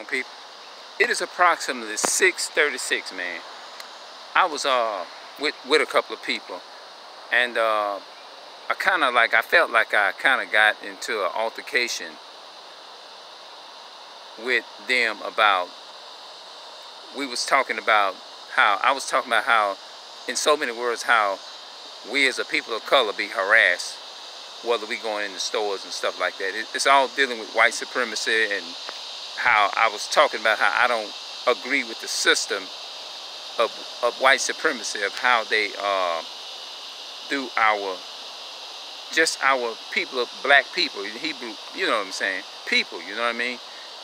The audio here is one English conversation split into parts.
on, people? It is approximately 6:36, man. I was with a couple of people, and I felt like I kind of got into an altercation with them about. I was talking about how, in so many words, how we as a people of color be harassed, whether we going in the stores and stuff like that. It's all dealing with white supremacy, and how I was talking about how I don't agree with the system of white supremacy, of how they do our people, of black people, Hebrew, you know what I'm saying, people, you know what I mean?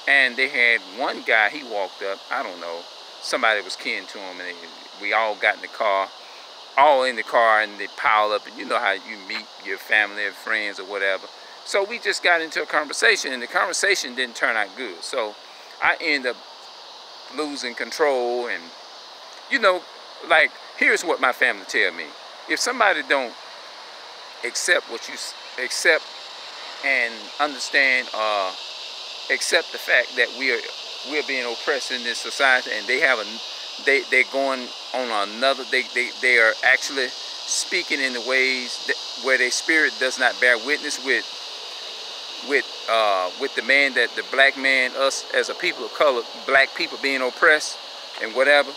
And they had one guy, he walked up, I don't know, somebody was kin to him, and we all got in the car, and they pile up, and you know how you meet your family and friends or whatever. So we just got into a conversation, and the conversation didn't turn out good. So I ended up losing control, and you know, like, here's what my family tell me. If somebody don't accept what you accept and understand, accept the fact that we're being oppressed in this society, and they're going on another, they are actually speaking in the ways where their spirit does not bear witness with the man, that the black man, us as a people of color, black people being oppressed and whatever,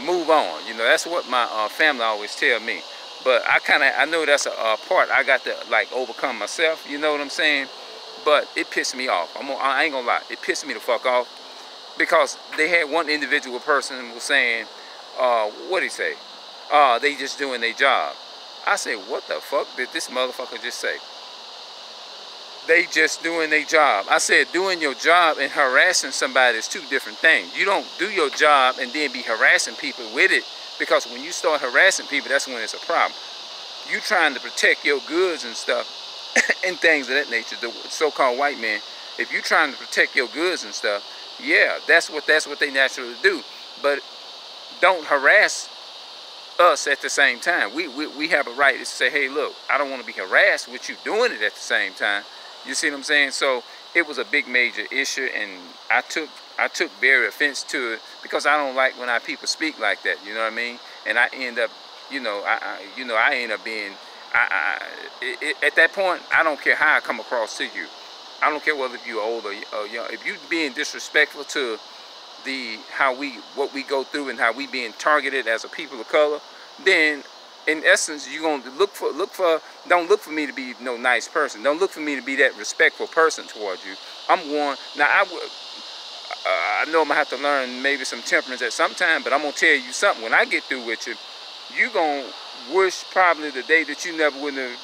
move on. You know, that's what my family always tell me. But I know that's a part I got to like overcome myself. You know what I'm saying? But it pissed me off. I ain't gonna lie. It pissed me the fuck off, because they had one individual person was saying, what'd he say? They just doing their job. I said, what the fuck did this motherfucker just say? They just doing their job. I said, doing your job and harassing somebody is two different things. You don't do your job and then be harassing people with it, because when you start harassing people, that's when it's a problem. You trying to protect your goods and stuff and things of that nature, the so-called white man, if you trying to protect your goods and stuff, yeah, that's what they naturally do. But don't harass us at the same time. We have a right to say, hey, look, I don't want to be harassed with you doing it at the same time. You see what I'm saying? So it was a big major issue, and I took very offense to it, because I don't like when our people speak like that. You know what I mean? And I end up, I end up being, at that point, I don't care how I come across to you. I don't care whether you're old or young. If you being disrespectful to what we go through and how we being targeted as a people of color, then in essence you're gonna don't look for me to be no nice person. Don't look for me to be that respectful person towards you. I'm one. Now I know I'm gonna have to learn maybe some temperance at some time, but I'm gonna tell you something. When I get through with you, you gonna wish probably the day that you never wouldn't have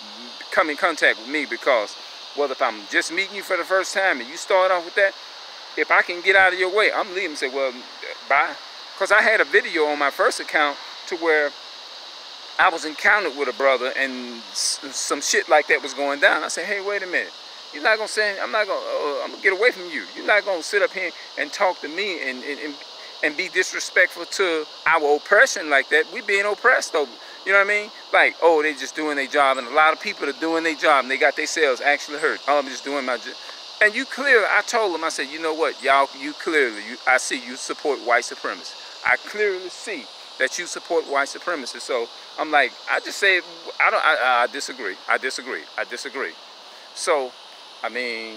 come in contact with me, because whether if I'm just meeting you for the first time and you start off with that, if I can get out of your way, I'm leaving and say, well, bye. Because I had a video on my first account to where I was encountered with a brother and some shit like that was going down. I said, hey, wait a minute. You're not going to say, I'm going to get away from you. You're not going to sit up here and talk to me and be disrespectful to our oppression like that. We being oppressed, though. You know what I mean? Like, oh, they just doing their job. And a lot of people are doing their job, and they got themselves actually hurt. Oh, I'm just doing my job. And you clearly, I told them, I said, you know what, y'all, I see you support white supremacy. I clearly see that you support white supremacy. So I'm like, I just say, I disagree. I disagree. So, I mean,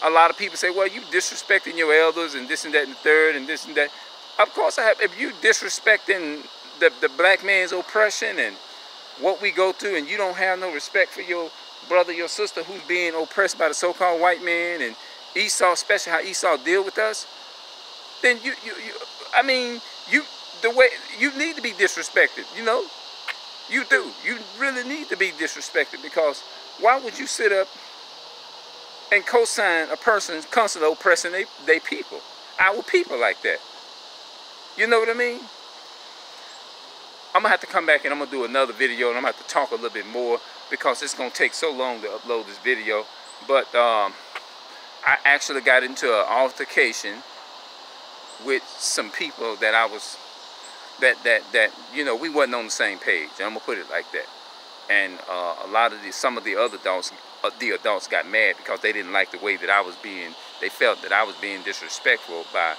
a lot of people say, well, you disrespecting your elders and this and that and the third and this and that. Of course I have. If you disrespecting the black man's oppression and what we go through, and you don't have no respect for your brother, your sister who's being oppressed by the so-called white man, and Esau, especially how Esau deal with us, then you need to be disrespected. You know, you do. You really need to be disrespected, because why would you sit up and co-sign a person constantly oppressing they people, our people like that? You know what I mean? I'm going to have to come back and I'm going to do another video, and I'm going to have to talk a little bit more, because it's going to take so long to upload this video. But I actually got into an altercation with some people that we wasn't on the same page. I'm going to put it like that. and a lot of some of the other adults got mad because they didn't like the way that I was being. They felt that I was being disrespectful by,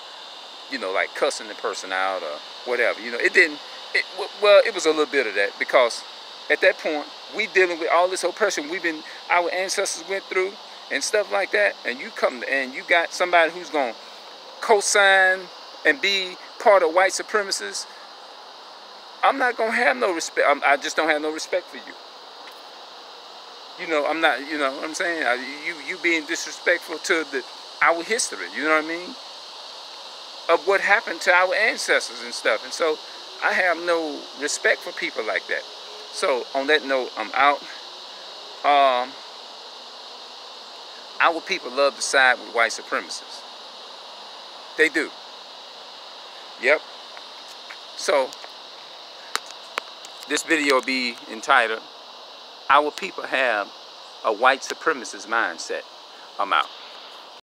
you know, like cussing the person out or whatever. You know, it didn't. Well, it was a little bit of that, because at that point we dealing with all this oppression our ancestors went through and stuff like that, and you come and you got somebody who's gonna co-sign and be part of white supremacists. I'm not gonna have no respect. I just don't have no respect for you. You know, I'm not. You know what I'm saying? You being disrespectful to our history. You know what I mean? Of what happened to our ancestors and stuff. And so I have no respect for people like that. So on that note, I'm out. Our people love to side with white supremacists. They do. Yep. So this video will be entitled, "Our People Have a White Supremacist Mindset." I'm out.